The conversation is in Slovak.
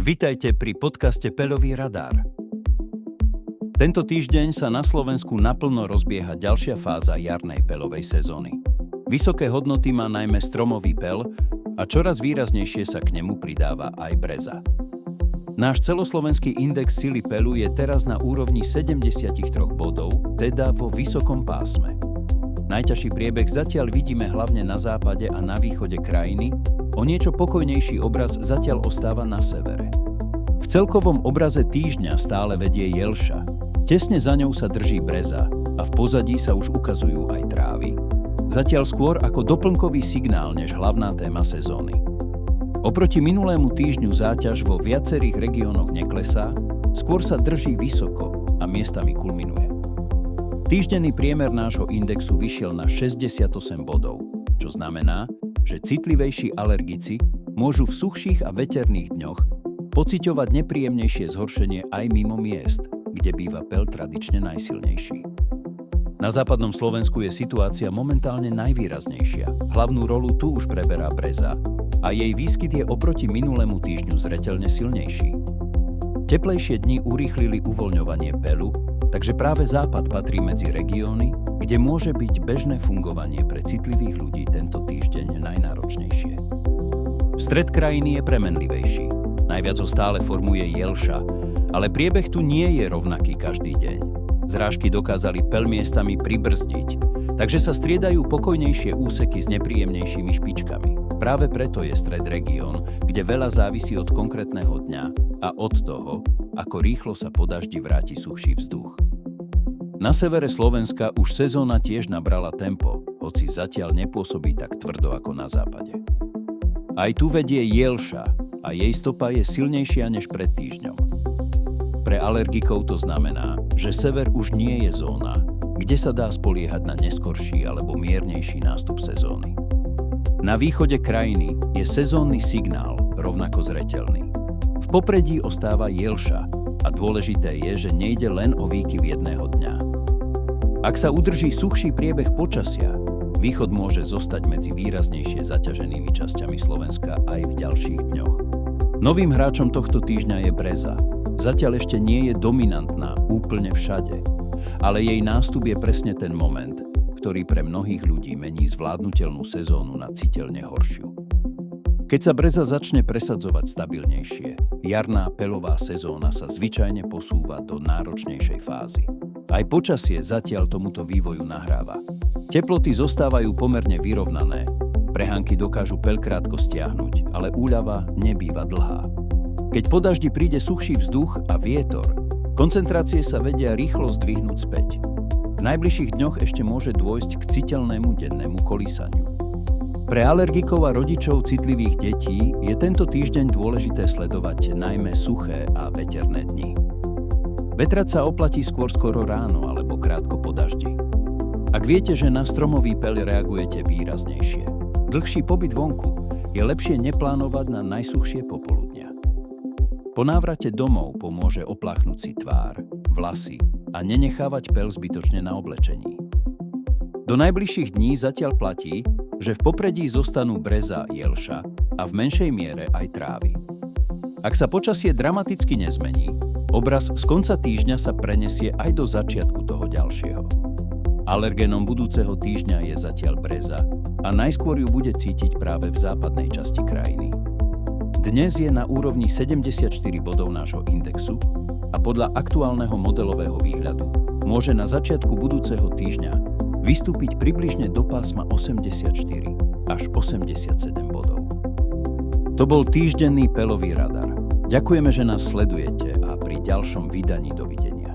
Vitajte pri podcaste Peľový radar. Tento týždeň sa na Slovensku naplno rozbieha ďalšia fáza jarnej peľovej sezóny. Vysoké hodnoty má najmä stromový peľ a čoraz výraznejšie sa k nemu pridáva aj breza. Náš celoslovenský index sily peľu je teraz na úrovni 73 bodov, teda vo vysokom pásme. Najťažší priebeh zatiaľ vidíme hlavne na západe a na východe krajiny, o niečo pokojnejší obraz zatiaľ ostáva na severe. V celkovom obraze týždňa stále vedie Jelša, tesne za ňou sa drží breza a v pozadí sa už ukazujú aj trávy. Zatiaľ skôr ako doplnkový signál než hlavná téma sezóny. Oproti minulému týždňu záťaž vo viacerých regiónoch neklesá, skôr sa drží vysoko a miestami kulminuje. Týždenný priemer nášho indexu vyšiel na 68 bodov, čo znamená, že citlivejší alergici môžu v suchších a veterných dňoch pociťovať nepríjemnejšie zhoršenie aj mimo miest, kde býva peľ tradične najsilnejší. Na západnom Slovensku je situácia momentálne najvýraznejšia. Hlavnú rolu tu už preberá breza a jej výskyt je oproti minulému týždňu zreteľne silnejší. Teplejšie dni urýchlili uvoľňovanie peľu, takže práve západ patrí medzi regióny, kde môže byť bežné fungovanie pre citlivých ľudí tento týždeň najnáročnejšie. Stred krajiny je premenlivejší. Najviac ho stále formuje Jelša, ale priebeh tu nie je rovnaký každý deň. Zrážky dokázali peľ miestami pribrzdiť, takže sa striedajú pokojnejšie úseky s nepríjemnejšími špičkami. Práve preto je stred región, kde veľa závisí od konkrétneho dňa a od toho, ako rýchlo sa po daždi vráti suchší vzduch. Na severe Slovenska už sezóna tiež nabrala tempo, hoci zatiaľ nepôsobí tak tvrdo ako na západe. Aj tu vedie Jelša a jej stopa je silnejšia než pred týždňom. Pre alergikov to znamená, že sever už nie je zóna, kde sa dá spoliehať na neskorší alebo miernejší nástup sezóny. Na východe krajiny je sezónny signál rovnako zreteľný. V popredí ostáva Jelša a dôležité je, že nejde len o výkyv jedného dňa. Ak sa udrží suchší priebeh počasia, východ môže zostať medzi výraznejšie zaťaženými časťami Slovenska aj v ďalších dňoch. Novým hráčom tohto týždňa je breza. Zatiaľ ešte nie je dominantná úplne všade, ale jej nástup je presne ten moment, ktorý pre mnohých ľudí mení zvládnutelnú sezónu na citeľne horšiu. Keď sa breza začne presadzovať stabilnejšie, jarná peľová sezóna sa zvyčajne posúva do náročnejšej fázy. Aj počasie zatiaľ tomuto vývoju nahráva. Teploty zostávajú pomerne vyrovnané, prehánky dokážu peľ krátko stiahnuť, ale úľava nebýva dlhá. Keď po daždi príde suchší vzduch a vietor, koncentrácie sa vedia rýchlo zdvihnúť späť. V najbližších dňoch ešte môže dôjsť k citeľnému dennému kolísaniu. Pre alergikov a rodičov citlivých detí je tento týždeň dôležité sledovať najmä suché a veterné dni. Vetrať sa oplatí skoro ráno alebo krátko po daždi. Ak viete, že na stromový peľ reagujete výraznejšie, dlhší pobyt vonku je lepšie neplánovať na najsuchšie popoludnia. Po návrate domov pomôže opláchnúť si tvár, vlasy a nenechávať peľ zbytočne na oblečení. Do najbližších dní zatiaľ platí, že v popredí zostanú breza, Jelša a v menšej miere aj trávy. Ak sa počasie dramaticky nezmení, obraz z konca týždňa sa prenesie aj do začiatku toho ďalšieho. Alergénom budúceho týždňa je zatiaľ breza a najskôr ju bude cítiť práve v západnej časti krajiny. Dnes je na úrovni 74 bodov nášho indexu a podľa aktuálneho modelového výhľadu môže na začiatku budúceho týždňa vystúpiť približne do pásma 84 až 87 bodov. To bol týždenný peľový radar. Ďakujeme, že nás sledujete a pri ďalšom vydaní dovidenia.